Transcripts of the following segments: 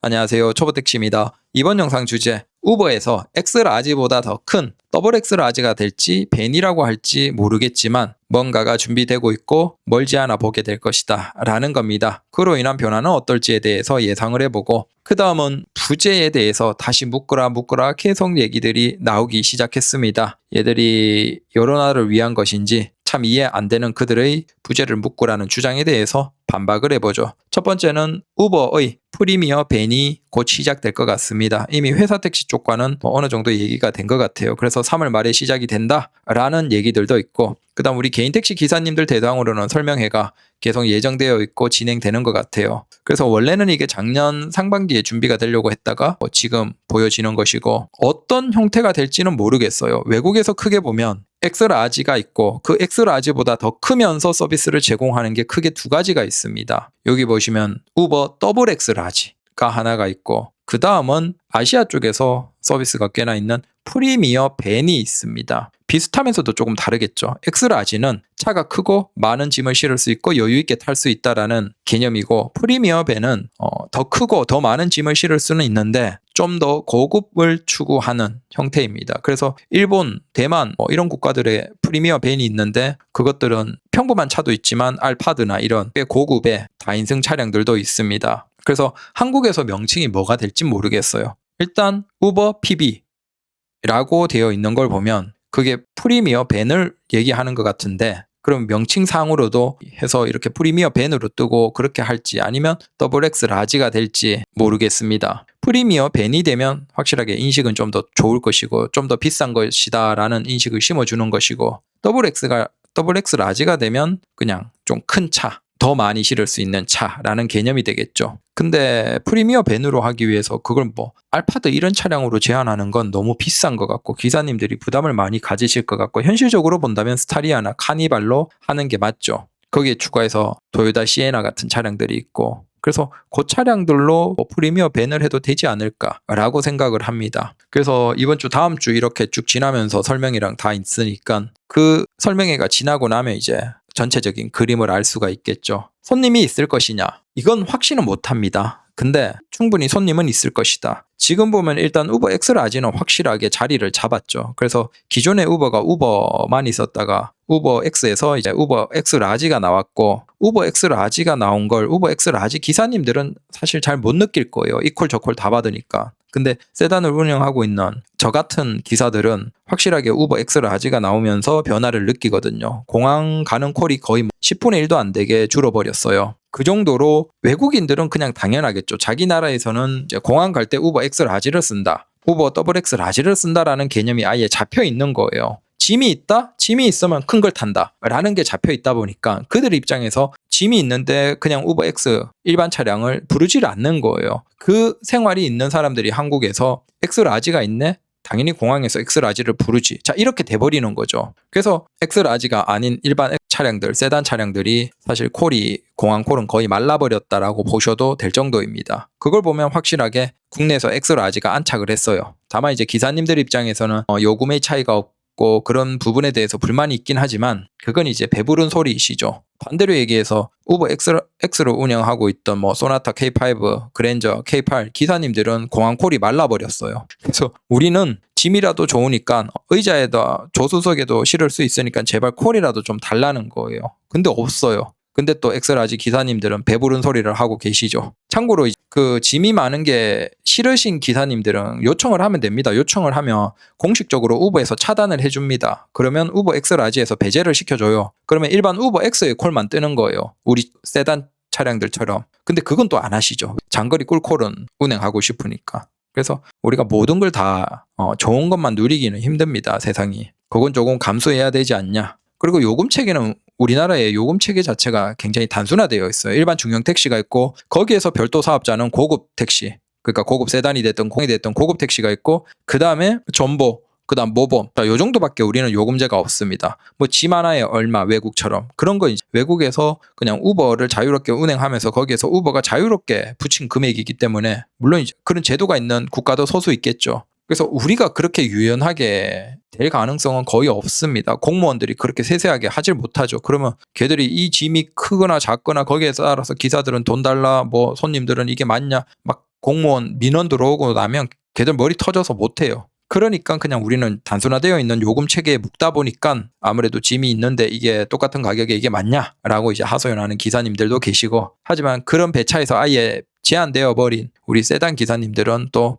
안녕하세요. 초보택시입니다. 이번 영상 주제, 우버에서 X라지보다 더 큰 더블 X라지가 될지 벤이라고 할지 모르겠지만 뭔가가 준비되고 있고 멀지 않아 보게 될 것이다 라는 겁니다. 그로 인한 변화는 어떨지에 대해서 예상을 해보고 그 다음은 부재에 대해서 다시 묶으라 계속 얘기들이 나오기 시작했습니다. 얘들이 여론화를 위한 것인지 참 이해 안 되는 그들의 부재를 묶으라는 주장에 대해서 반박을 해보죠. 첫 번째는 우버의 프리미어 벤이 곧 시작될 것 같습니다. 이미 회사 택시 쪽과는 어느 정도 얘기가 된 것 같아요. 그래서 3월 말에 시작이 된다라는 얘기들도 있고, 그 다음 우리 개인 택시 기사님들 대상으로는 설명회가 계속 예정되어 있고 진행되는 것 같아요. 그래서 원래는 이게 작년 상반기에 준비가 되려고 했다가 지금 보여지는 것이고, 어떤 형태가 될지는 모르겠어요. 외국에서 크게 보면 엑스라지가 있고 그 엑스라지보다 더 크면서 서비스를 제공하는 게 크게 두 가지가 있습니다. 여기 보시면 우버 더블 엑스라지가 하나가 있고, 그 다음은 아시아 쪽에서 서비스가 꽤나 있는 프리미어 벤이 있습니다. 비슷하면서도 조금 다르겠죠. 엑스라지는 차가 크고 많은 짐을 실을 수 있고 여유있게 탈 수 있다라는 개념이고, 프리미어 벤은 더 크고 더 많은 짐을 실을 수는 있는데 좀 더 고급을 추구하는 형태입니다. 그래서 일본, 대만 이런 국가들의 프리미어 벤이 있는데 그것들은 평범한 차도 있지만 알파드나 이런 꽤 고급의 다인승 차량들도 있습니다. 그래서 한국에서 명칭이 뭐가 될지 모르겠어요. 일단 우버 PB라고 되어 있는 걸 보면 그게 프리미어 벤을 얘기하는 것 같은데, 그럼 명칭상으로도 해서 이렇게 프리미어 벤으로 뜨고 그렇게 할지 아니면 더블 X 라지가 될지 모르겠습니다. 프리미어 벤이 되면 확실하게 인식은 좀 더 좋을 것이고 좀 더 비싼 것이다 라는 인식을 심어주는 것이고, 더블 X 라지가 되면 그냥 좀 큰 차, 더 많이 실을 수 있는 차라는 개념이 되겠죠. 근데 프리미어 벤으로 하기 위해서 그걸 알파드 이런 차량으로 제한하는 건 너무 비싼 것 같고 기사님들이 부담을 많이 가지실 것 같고, 현실적으로 본다면 스타리아나 카니발로 하는 게 맞죠. 거기에 추가해서 도요타 시에나 같은 차량들이 있고, 그래서 그 차량들로 프리미어 벤을 해도 되지 않을까라고 생각을 합니다. 그래서 이번 주 다음 주 이렇게 쭉 지나면서 설명이랑 다 있으니까 그 설명회가 지나고 나면 이제 전체적인 그림을 알 수가 있겠죠. 손님이 있을 것이냐? 이건 확신은 못합니다. 근데 충분히 손님은 있을 것이다. 지금 보면 일단 우버 X라지는 확실하게 자리를 잡았죠. 그래서 기존의 우버가 우버만 있었다가 우버 X에서 이제 우버 X라지가 나왔고, 우버 X라지가 나온 걸 우버 X라지 기사님들은 사실 잘 못 느낄 거예요. 이콜 저콜 다 받으니까. 근데 세단을 운영하고 있는 저 같은 기사들은 확실하게 우버 X라지가 나오면서 변화를 느끼거든요. 공항 가는 콜이 거의 10분의 1도 안 되게 줄어버렸어요. 그 정도로 외국인들은 그냥 당연하겠죠. 자기 나라에서는 이제 공항 갈 때 우버 X라지를 쓴다, 우버 더블 X라지를 쓴다라는 개념이 아예 잡혀 있는 거예요. 짐이 있다? 짐이 있으면 큰 걸 탄다 라는 게 잡혀 있다 보니까 그들 입장에서 짐이 있는데 그냥 우버 X 일반 차량을 부르지를 않는 거예요. 그 생활이 있는 사람들이 한국에서 X라지가 있네? 당연히 공항에서 X라지를 부르지. 자, 이렇게 돼버리는 거죠. 그래서 X라지가 아닌 일반 차량들, 세단 차량들이 사실 공항 콜은 거의 말라버렸다라고 보셔도 될 정도입니다. 그걸 보면 확실하게 국내에서 X라지가 안착을 했어요. 다만 이제 기사님들 입장에서는 요금의 차이가 없고 그런 부분에 대해서 불만이 있긴 하지만 그건 이제 배부른 소리이시죠. 반대로 얘기해서 우버 X로 운영하고 있던 소나타 K5, 그랜저, K8 기사님들은 공항 콜이 말라버렸어요. 그래서 우리는 짐이라도 좋으니까 의자에다 조수석에도 실을 수 있으니까 제발 콜이라도 좀 달라는 거예요. 근데 없어요. 근데 또 엑스라지 기사님들은 배부른 소리를 하고 계시죠. 참고로 그 짐이 많은 게 싫으신 기사님들은 요청을 하면 됩니다. 요청을 하면 공식적으로 우버에서 차단을 해줍니다. 그러면 우버 엑스라지에서 배제를 시켜줘요. 그러면 일반 우버 X의 콜만 뜨는 거예요. 우리 세단 차량들처럼. 근데 그건 또 안 하시죠. 장거리 꿀콜은 운행하고 싶으니까. 그래서 우리가 모든 걸 다 좋은 것만 누리기는 힘듭니다. 세상이. 그건 조금 감수해야 되지 않냐. 그리고 요금 체계는 우리나라의 요금 체계 자체가 굉장히 단순화되어 있어요. 일반 중형 택시가 있고 거기에서 별도 사업자는 고급 택시, 그러니까 고급 세단이 됐든 공이 됐든 고급 택시가 있고, 그 다음에 전보, 그 다음 모범, 요 정도밖에 우리는 요금제가 없습니다. 짐 하나에 얼마, 외국처럼 그런 거 이제 외국에서 그냥 우버를 자유롭게 운행하면서 거기에서 우버가 자유롭게 붙인 금액이기 때문에 물론 이제 그런 제도가 있는 국가도 소수 있겠죠. 그래서 우리가 그렇게 유연하게 될 가능성은 거의 없습니다. 공무원들이 그렇게 세세하게 하질 못하죠. 그러면 걔들이 이 짐이 크거나 작거나 거기에 따라서 기사들은 돈 달라, 손님들은 이게 맞냐, 막 공무원 민원 들어오고 나면 걔들 머리 터져서 못해요. 그러니까 그냥 우리는 단순화되어 있는 요금 체계에 묶다 보니까 아무래도 짐이 있는데 이게 똑같은 가격에 이게 맞냐라고 이제 하소연하는 기사님들도 계시고, 하지만 그런 배차에서 아예 제한되어 버린 우리 세단 기사님들은 또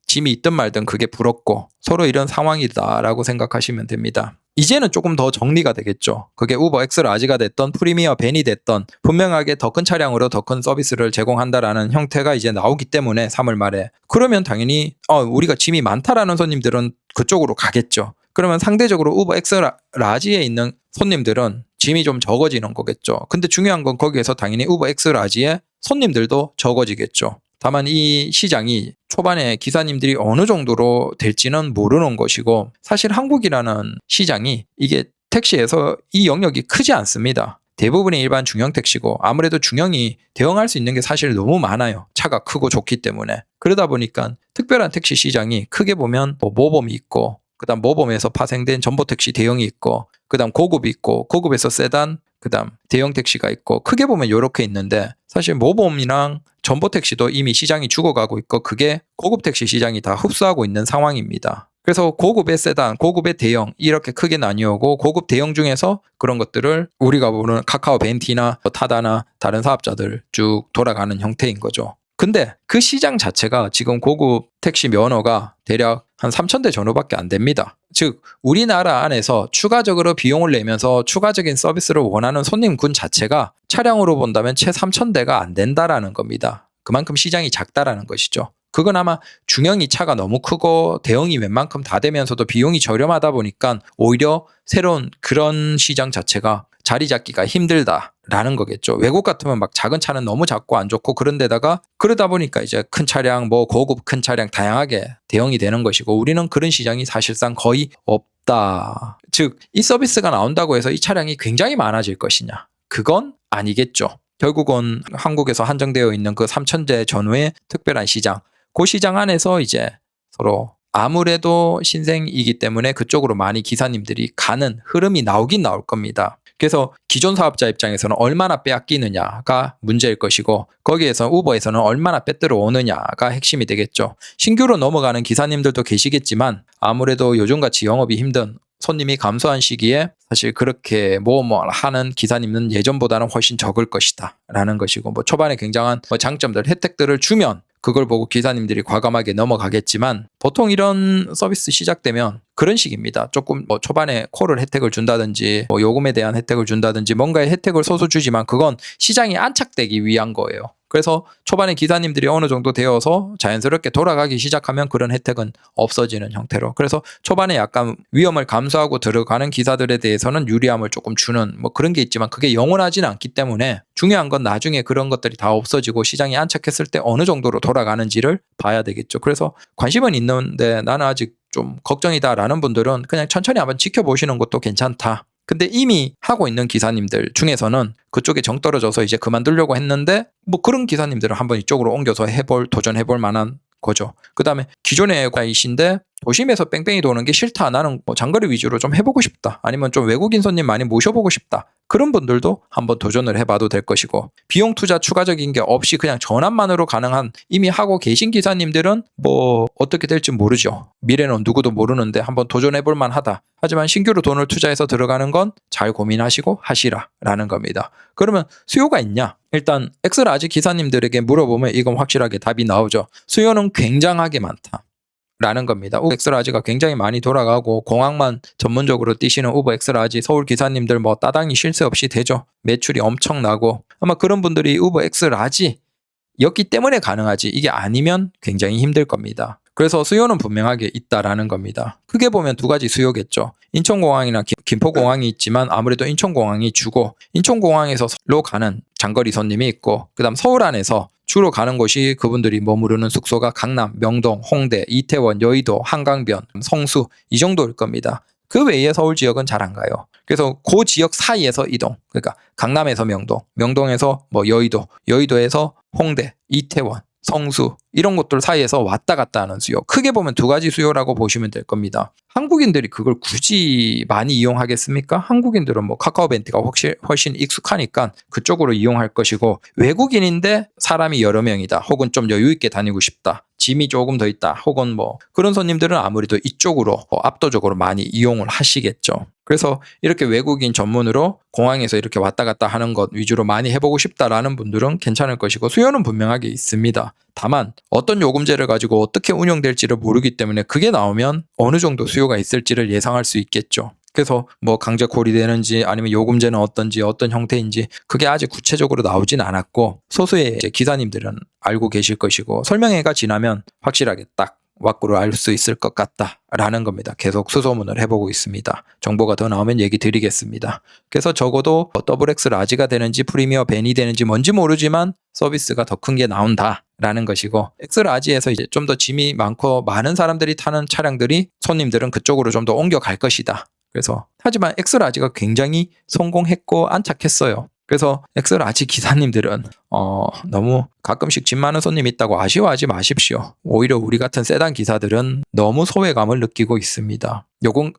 짐이 있든 말든 그게 부럽고 서로 이런 상황이다라고 생각하시면 됩니다. 이제는 조금 더 정리가 되겠죠. 그게 우버 엑스라지가 됐던 프리미어 밴이 됐던 분명하게 더 큰 차량으로 더 큰 서비스를 제공한다라는 형태가 이제 나오기 때문에 3월 말에 그러면 당연히 우리가 짐이 많다라는 손님들은 그쪽으로 가겠죠. 그러면 상대적으로 우버 엑스라지에 있는 손님들은 짐이 좀 적어지는 거겠죠. 근데 중요한 건 거기에서 당연히 우버 엑스라지의 손님들도 적어지겠죠. 다만 이 시장이 초반에 기사님들이 어느 정도로 될지는 모르는 것이고, 사실 한국이라는 시장이 이게 택시에서 이 영역이 크지 않습니다. 대부분의 일반 중형 택시고, 아무래도 중형이 대응할 수 있는 게 사실 너무 많아요. 차가 크고 좋기 때문에. 그러다 보니까 특별한 택시 시장이 크게 보면 모범이 있고, 그다음 모범에서 파생된 전보택시 대형이 있고, 그다음 고급이 있고, 고급에서 세단, 그다음 대형 택시가 있고, 크게 보면 이렇게 있는데, 사실 모범이랑 전보택시도 이미 시장이 죽어가고 있고 그게 고급 택시 시장이 다 흡수하고 있는 상황입니다. 그래서 고급의 세단, 고급의 대형 이렇게 크게 나뉘어고, 고급 대형 중에서 그런 것들을 우리가 보는 카카오 벤티나 타다나 다른 사업자들 쭉 돌아가는 형태인 거죠. 근데 그 시장 자체가 지금 고급 택시 면허가 대략 한 3,000대 전후밖에 안 됩니다. 즉 우리나라 안에서 추가적으로 비용을 내면서 추가적인 서비스를 원하는 손님군 자체가 차량으로 본다면 채 3,000대가 안 된다라는 겁니다. 그만큼 시장이 작다라는 것이죠. 그건 아마 중형이 차가 너무 크고 대형이 웬만큼 다 되면서도 비용이 저렴하다 보니까 오히려 새로운 그런 시장 자체가 자리 잡기가 힘들다라는 거겠죠. 외국 같으면 막 작은 차는 너무 작고 안 좋고 그런데다가 그러다 보니까 이제 큰 차량, 고급 큰 차량 다양하게 대형이 되는 것이고, 우리는 그런 시장이 사실상 거의 없다. 즉 이 서비스가 나온다고 해서 이 차량이 굉장히 많아질 것이냐? 그건 아니겠죠. 결국은 한국에서 한정되어 있는 그 3,000대 전후의 특별한 시장, 그 시장 안에서 이제 서로 아무래도 신생이기 때문에 그쪽으로 많이 기사님들이 가는 흐름이 나오긴 나올 겁니다. 그래서 기존 사업자 입장에서는 얼마나 빼앗기느냐가 문제일 것이고, 거기에서 우버에서는 얼마나 빼들어 오느냐가 핵심이 되겠죠. 신규로 넘어가는 기사님들도 계시겠지만 아무래도 요즘같이 영업이 힘든, 손님이 감소한 시기에 사실 그렇게 하는 기사님은 예전보다는 훨씬 적을 것이다 라는 것이고, 초반에 굉장한 장점들, 혜택들을 주면 그걸 보고 기사님들이 과감하게 넘어가겠지만, 보통 이런 서비스 시작되면 그런 식입니다. 조금 초반에 콜을 혜택을 준다든지 요금에 대한 혜택을 준다든지 뭔가의 혜택을 소소 주지만 그건 시장이 안착되기 위한 거예요. 그래서 초반에 기사님들이 어느 정도 되어서 자연스럽게 돌아가기 시작하면 그런 혜택은 없어지는 형태로, 그래서 초반에 약간 위험을 감수하고 들어가는 기사들에 대해서는 유리함을 조금 주는 그런 게 있지만 그게 영원하지는 않기 때문에 중요한 건 나중에 그런 것들이 다 없어지고 시장이 안착했을 때 어느 정도로 돌아가는지를 봐야 되겠죠. 그래서 관심은 있는데 나는 아직 좀 걱정이다라는 분들은 그냥 천천히 한번 지켜보시는 것도 괜찮다. 근데 이미 하고 있는 기사님들 중에서는 그쪽에 정 떨어져서 이제 그만두려고 했는데 그런 기사님들은 한번 이쪽으로 옮겨서 도전해볼 만한 거죠. 그 다음에 기존의 가이신데 도심에서 뺑뺑이 도는 게 싫다, 나는 장거리 위주로 좀 해보고 싶다, 아니면 좀 외국인 손님 많이 모셔보고 싶다, 그런 분들도 한번 도전을 해봐도 될 것이고, 비용 투자 추가적인 게 없이 그냥 전환만으로 가능한 이미 하고 계신 기사님들은 어떻게 될지 모르죠. 미래는 누구도 모르는데 한번 도전해볼 만하다. 하지만 신규로 돈을 투자해서 들어가는 건 잘 고민하시고 하시라라는 겁니다. 그러면 수요가 있냐? 일단 엑스라지 기사님들에게 물어보면 이건 확실하게 답이 나오죠. 수요는 굉장하게 많다 라는 겁니다. 우버 엑스라지가 굉장히 많이 돌아가고 공항만 전문적으로 뛰시는 우버 엑스라지 서울 기사님들 따당이 쉴 새 없이 되죠. 매출이 엄청나고, 아마 그런 분들이 우버 엑스라지였기 때문에 가능하지, 이게 아니면 굉장히 힘들 겁니다. 그래서 수요는 분명하게 있다라는 겁니다. 크게 보면 두 가지 수요겠죠. 인천공항이나 김포공항이 있지만 아무래도 인천공항이 주고, 인천공항에서로 가는 장거리 손님이 있고, 그 다음 서울 안에서 주로 가는 곳이 그분들이 머무르는 숙소가 강남, 명동, 홍대, 이태원, 여의도, 한강변, 성수 이 정도일 겁니다. 그 외에 서울 지역은 잘 안 가요. 그래서 그 지역 사이에서 이동, 그러니까 강남에서 명동, 명동에서 여의도, 여의도에서 홍대, 이태원, 성수 이런 것들 사이에서 왔다 갔다 하는 수요. 크게 보면 두 가지 수요라고 보시면 될 겁니다. 한국인들이 그걸 굳이 많이 이용하겠습니까? 한국인들은 뭐 카카오벤티가 훨씬 익숙하니까 그쪽으로 이용할 것이고, 외국인인데 사람이 여러 명이다, 혹은 좀 여유 있게 다니고 싶다, 짐이 조금 더 있다, 혹은 뭐 그런 손님들은 아무래도 이쪽으로 압도적으로 많이 이용을 하시겠죠. 그래서 이렇게 외국인 전문으로 공항에서 이렇게 왔다 갔다 하는 것 위주로 많이 해보고 싶다라는 분들은 괜찮을 것이고, 수요는 분명하게 있습니다. 다만 어떤 요금제를 가지고 어떻게 운영될지를 모르기 때문에 그게 나오면 어느 정도 수요가 있을지를 예상할 수 있겠죠. 그래서 뭐 강제 콜이 되는지 아니면 요금제는 어떤지 어떤 형태인지 그게 아직 구체적으로 나오진 않았고, 소수의 이제 기사님들은 알고 계실 것이고, 설명회가 지나면 확실하게 딱 왁구를 알 수 있을 것 같다라는 겁니다. 계속 수소문을 해보고 있습니다. 정보가 더 나오면 얘기 드리겠습니다. 그래서 적어도 더블X 라지가 되는지 프리미어 벤이 되는지 뭔지 모르지만 서비스가 더 큰 게 나온다라는 것이고, X 라지에서 이제 좀 더 짐이 많고 많은 사람들이 타는 차량들이 손님들은 그쪽으로 좀 더 옮겨갈 것이다. 그래서 하지만 X 라지가 굉장히 성공했고 안착했어요. 그래서 X 라지 기사님들은 너무 가끔씩 짐 많은 손님 있다고 아쉬워하지 마십시오. 오히려 우리 같은 세단 기사들은 너무 소외감을 느끼고 있습니다.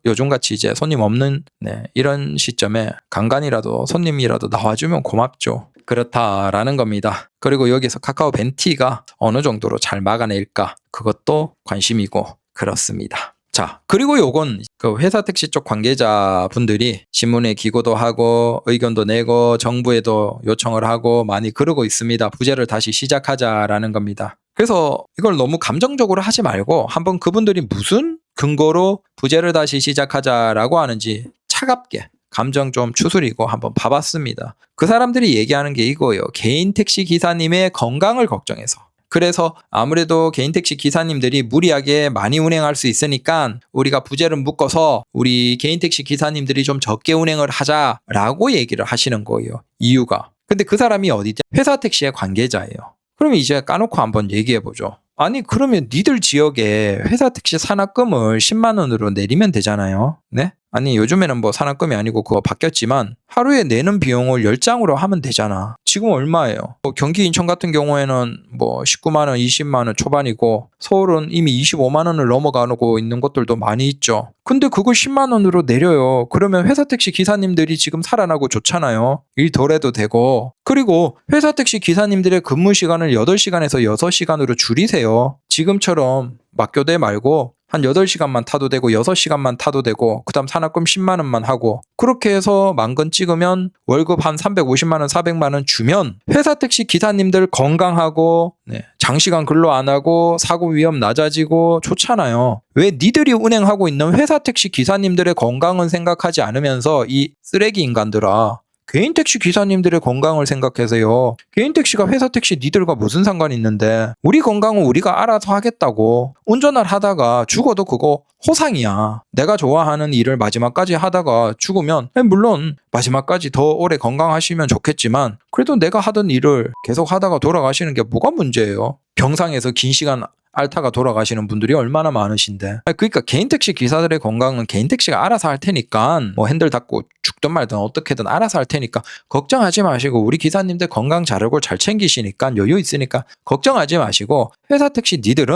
요즘같이 이제 손님 없는 이런 시점에 간간이라도 손님이라도 나와주면 고맙죠. 그렇다라는 겁니다. 그리고 여기서 카카오 벤티가 어느 정도로 잘 막아낼까, 그것도 관심이고 그렇습니다. 자, 그리고 요건 그 회사 택시 쪽 관계자분들이 신문에 기고도 하고 의견도 내고 정부에도 요청을 하고 많이 그러고 있습니다. 부제를 다시 시작하자라는 겁니다. 그래서 이걸 너무 감정적으로 하지 말고 한번 그분들이 무슨 근거로 부제를 다시 시작하자라고 하는지 차갑게 감정 좀 추스리고 한번 봐봤습니다. 그 사람들이 얘기하는 게 이거예요. 개인 택시 기사님의 건강을 걱정해서. 그래서 아무래도 개인 택시 기사님들이 무리하게 많이 운행할 수 있으니까 우리가 부제를 묶어서 우리 개인 택시 기사님들이 좀 적게 운행을 하자라고 얘기를 하시는 거예요. 이유가. 근데 그 사람이 어디죠? 회사 택시의 관계자예요. 그럼 이제 까놓고 한번 얘기해보죠. 아니 그러면 니들 지역에 회사 택시 산악금을 10만 원으로 내리면 되잖아요. 네? 아니 요즘에는 뭐 산악금이 아니고 그거 바뀌었지만 하루에 내는 비용을 10장으로 하면 되잖아. 지금 얼마예요? 뭐 경기 인천 같은 경우에는 뭐 19만 원, 20만 원 초반이고 서울은 이미 25만 원을 넘어가고 있는 곳들도 많이 있죠. 근데 그걸 10만 원으로 내려요. 그러면 회사 택시 기사님들이 지금 살아나고 좋잖아요. 일 덜 해도 되고. 그리고 회사 택시 기사님들의 근무 시간을 8시간에서 6시간으로 줄이세요. 지금처럼 막교대 말고 한 8시간만 타도 되고 6시간만 타도 되고 그다음 산악금 10만 원만 하고, 그렇게 해서 만건 찍으면 월급 한 350만 원, 400만 원 주면 회사 택시 기사님들 건강하고 장시간 근로 안 하고 사고 위험 낮아지고 좋잖아요. 왜 니들이 운행하고 있는 회사 택시 기사님들의 건강은 생각하지 않으면서 이 쓰레기 인간들아, 개인 택시 기사님들의 건강을 생각하세요. 개인 택시가 회사 택시 니들과 무슨 상관이 있는데, 우리 건강은 우리가 알아서 하겠다고. 운전을 하다가 죽어도 그거 호상이야. 내가 좋아하는 일을 마지막까지 하다가 죽으면 물론 마지막까지 더 오래 건강하시면 좋겠지만 그래도 내가 하던 일을 계속 하다가 돌아가시는 게 뭐가 문제예요? 병상에서 긴 시간 앓다가 돌아가시는 분들이 얼마나 많으신데. 그러니까 개인 택시 기사들의 건강은 개인 택시가 알아서 할 테니까, 뭐 핸들 닫고 죽든 말든 어떻게든 알아서 할 테니까 걱정하지 마시고, 우리 기사님들 건강 잘하고 잘 챙기시니까 여유 있으니까 걱정하지 마시고, 회사 택시 니들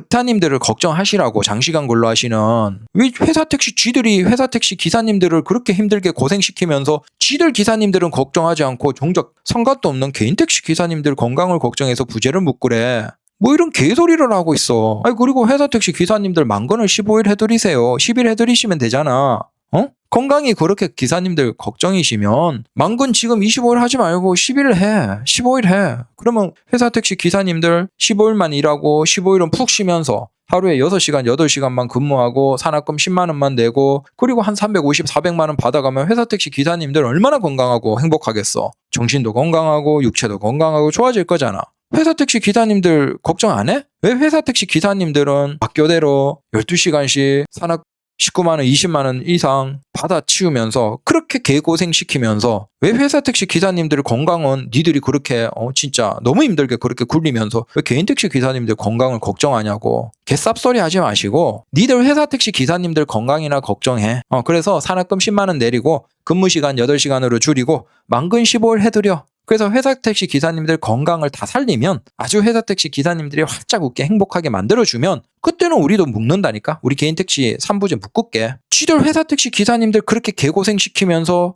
기사님들을 걱정하시라고. 장시간 근로하시는 왜 회사 택시 쥐들이 회사 택시 기사님들을 그렇게 힘들게 고생시키면서 쥐들 기사님들은 걱정하지 않고 정작 상관도 없는 개인 택시 기사님들 건강을 걱정해서 부제를 묻고래. 뭐 이런 개소리를 하고 있어. 아니 그리고 회사 택시 기사님들 만건을 15일 해드리세요. 10일 해드리시면 되잖아. 건강이 그렇게 기사님들 걱정이시면 만건 지금 25일 하지 말고 10일 해. 15일 해. 그러면 회사 택시 기사님들 15일만 일하고 15일은 푹 쉬면서 하루에 6시간, 8시간만 근무하고 산악금 10만 원만 내고 그리고 한 350, 400만 원 받아가면 회사 택시 기사님들 얼마나 건강하고 행복하겠어. 정신도 건강하고 육체도 건강하고 좋아질 거잖아. 회사 택시 기사님들 걱정 안 해? 왜 회사 택시 기사님들은 학교대로 12시간씩 산악 19만 원, 20만 원 이상 받아치우면서 그렇게 개고생시키면서 왜 회사 택시 기사님들 건강은 니들이 그렇게 진짜 너무 힘들게 그렇게 굴리면서 왜 개인 택시 기사님들 건강을 걱정하냐고. 개쌉소리 하지 마시고 니들 회사 택시 기사님들 건강이나 걱정해. 그래서 산학금 10만 원 내리고 근무시간 8시간으로 줄이고 만근 15일 해드려. 그래서 회사 택시 기사님들 건강을 다 살리면 아주 회사 택시 기사님들이 활짝 웃게 행복하게 만들어주면 그때는 우리도 묶는다니까. 우리 개인 택시 3부제 묶을게. 쥐들 회사 택시 기사님들 그렇게 개고생시키면서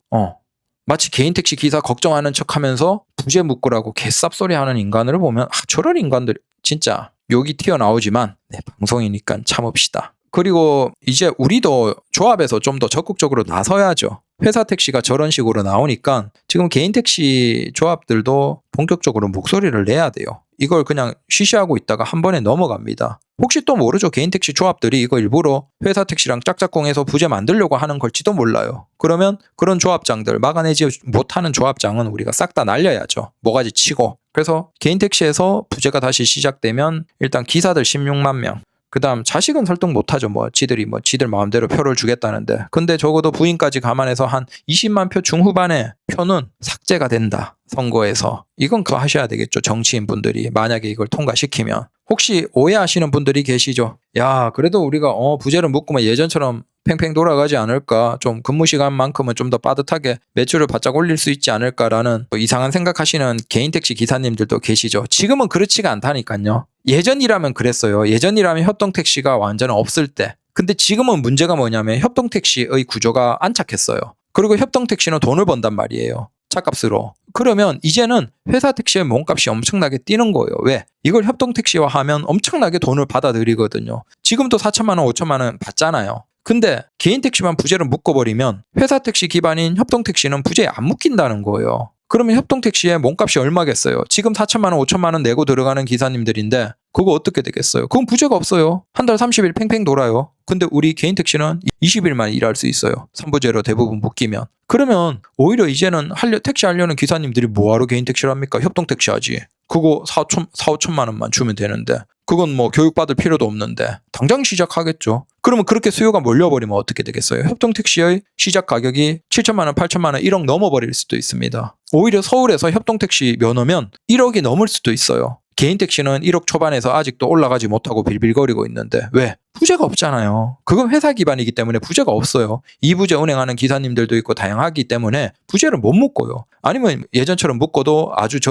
마치 개인 택시 기사 걱정하는 척하면서 부재 묶으라고 개쌉소리 하는 인간을 보면 저런 인간들 진짜 욕이 튀어나오지만 방송이니까 참읍시다. 그리고 이제 우리도 조합에서 좀 더 적극적으로 나서야죠. 회사 택시가 저런 식으로 나오니까 지금 개인 택시 조합들도 본격적으로 목소리를 내야 돼요. 이걸 그냥 쉬쉬하고 있다가 한 번에 넘어갑니다. 혹시 또 모르죠. 개인 택시 조합들이 이거 일부러 회사 택시랑 짝짝꿍해서 부재 만들려고 하는 걸지도 몰라요. 그러면 그런 조합장들, 막아내지 못하는 조합장은 우리가 싹 다 날려야죠. 모가지 치고. 그래서 개인 택시에서 부재가 다시 시작되면 일단 기사들 16만 명. 그 다음 자식은 설득 못하죠. 지들 마음대로 표를 주겠다는데. 근데 적어도 부인까지 감안해서 한 20만 표 중후반의 표는 삭제가 된다. 선거에서. 이건 그거 하셔야 되겠죠. 정치인분들이 만약에 이걸 통과시키면. 혹시 오해하시는 분들이 계시죠. 야, 그래도 우리가 부재를 묶으면 예전처럼 팽팽 돌아가지 않을까, 좀 근무 시간만큼은 좀 더 빠듯하게 매출을 바짝 올릴 수 있지 않을까라는 이상한 생각하시는 개인 택시 기사님들도 계시죠. 지금은 그렇지가 않다니까요. 예전이라면 그랬어요. 예전이라면 협동택시가 완전 없을 때. 근데 지금은 문제가 뭐냐면 협동택시의 구조가 안착했어요. 그리고 협동택시는 돈을 번단 말이에요. 차값으로. 그러면 이제는 회사 택시의 몸값이 엄청나게 뛰는 거예요. 왜? 이걸 협동택시화 하면 엄청나게 돈을 받아들이거든요. 지금도 4천만 원, 5천만 원 받잖아요. 근데 개인 택시만 부재를 묶어버리면 회사 택시 기반인 협동택시는 부재에 안 묶인다는 거예요. 그러면 협동택시의 몸값이 얼마겠어요? 지금 4천만 원, 5천만 원 내고 들어가는 기사님들인데 그거 어떻게 되겠어요? 그건 부재가 없어요. 한 달 30일 팽팽 돌아요. 근데 우리 개인 택시는 20일만 일할 수 있어요. 3부제로 대부분 묶이면. 그러면 오히려 이제는 택시 하려는 기사님들이 뭐하러 개인 택시를 합니까? 협동택시 하지. 그거 4,5천만 원만 주면 되는데 그건 교육받을 필요도 없는데 당장 시작하겠죠. 그러면 그렇게 수요가 몰려버리면 어떻게 되겠어요? 협동택시의 시작 가격이 7천만 원, 8천만 원, 1억 넘어버릴 수도 있습니다. 오히려 서울에서 협동택시 면허면 1억이 넘을 수도 있어요. 개인 택시는 1억 초반에서 아직도 올라가지 못하고 빌빌거리고 있는데 왜? 부재가 없잖아요. 그건 회사 기반이기 때문에 부재가 없어요. 2부제 운행하는 기사님들도 있고 다양하기 때문에 부재를 못 묶어요. 아니면 예전처럼 묶어도 아주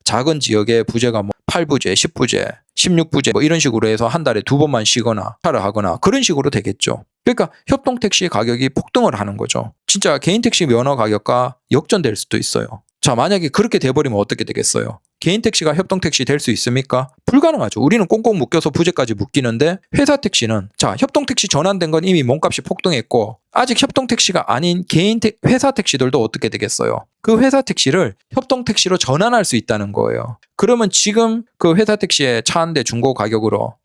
작은 지역에 부재가 8부제, 10부제, 16부제 이런 식으로 해서 한 달에 2번만 쉬거나 차를 하거나 그런 식으로 되겠죠. 그러니까 협동택시 가격이 폭등을 하는 거죠. 진짜 개인택시 면허 가격과 역전될 수도 있어요. 자, 만약에 그렇게 돼버리면 어떻게 되겠어요? 개인 택시가 협동택시 될 수 있습니까? 불가능하죠. 우리는 꽁꽁 묶여서 부재까지 묶이는데 회사 택시는 협동택시 전환된 건 이미 몸값이 폭등했고 아직 협동택시가 아닌 회사 택시들도 어떻게 되겠어요? 그 회사 택시를 협동택시로 전환할 수 있다는 거예요. 그러면 지금 그 회사 택시에 차 한 대 중고 가격으로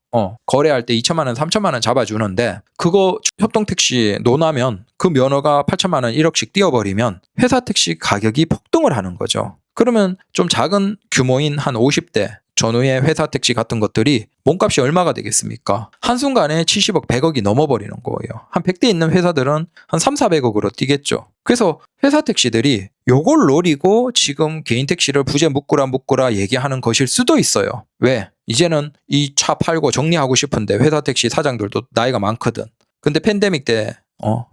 거래할 때 2천만 원, 3천만 원 잡아주는데 그거 협동택시 논하면 그 면허가 8천만 원, 1억씩 뛰어버리면 회사 택시 가격이 폭등을 하는 거죠. 그러면 좀 작은 규모인 한 50대 전후의 회사 택시 같은 것들이 몸값이 얼마가 되겠습니까? 한순간에 70억, 100억이 넘어버리는 거예요. 한 100대 있는 회사들은 한 3, 400억으로 뛰겠죠. 그래서 회사 택시들이 요걸 노리고 지금 개인 택시를 부재 묶으라 얘기하는 것일 수도 있어요. 왜? 이제는 이 차 팔고 정리하고 싶은데 회사 택시 사장들도 나이가 많거든. 근데 팬데믹 때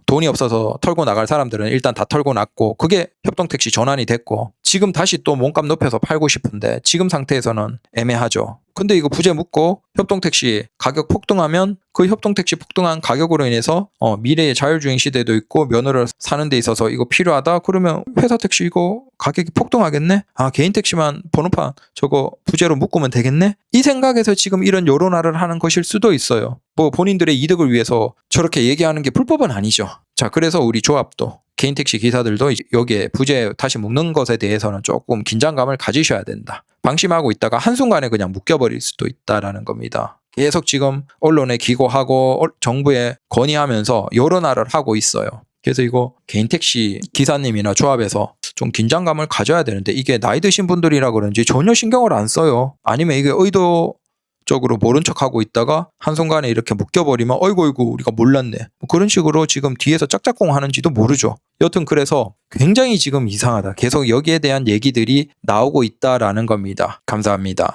돈이 없어서 털고 나갈 사람들은 일단 다 털고 났고 그게 협동택시 전환이 됐고 지금 다시 또 몸값 높여서 팔고 싶은데 지금 상태에서는 애매하죠. 근데 이거 부재 묶고 협동택시 가격 폭등하면 그 협동택시 폭등한 가격으로 인해서 미래의 자율주행 시대도 있고 면허를 사는 데 있어서 이거 필요하다 그러면 회사 택시 이거 가격이 폭등하겠네? 개인 택시만 번호판 저거 부재로 묶으면 되겠네? 이 생각에서 지금 이런 여론화를 하는 것일 수도 있어요. 본인들의 이득을 위해서 저렇게 얘기하는 게 불법은 아니죠. 자, 그래서 우리 조합도 개인 택시 기사들도 여기에 부재 다시 묶는 것에 대해서는 조금 긴장감을 가지셔야 된다. 방심하고 있다가 한순간에 그냥 묶여버릴 수도 있다라는 겁니다. 계속 지금 언론에 기고하고 정부에 건의하면서 여론화를 하고 있어요. 그래서 이거 개인 택시 기사님이나 조합에서 좀 긴장감을 가져야 되는데 이게 나이 드신 분들이라 그런지 전혀 신경을 안 써요. 아니면 이게 의도 적극적으로 모른 척하고 있다가 한순간에 이렇게 묶여버리면 어이구 우리가 몰랐네. 뭐 그런 식으로 지금 뒤에서 짝짝꿍 하는지도 모르죠. 여튼 그래서 굉장히 지금 이상하다. 계속 여기에 대한 얘기들이 나오고 있다라는 겁니다. 감사합니다.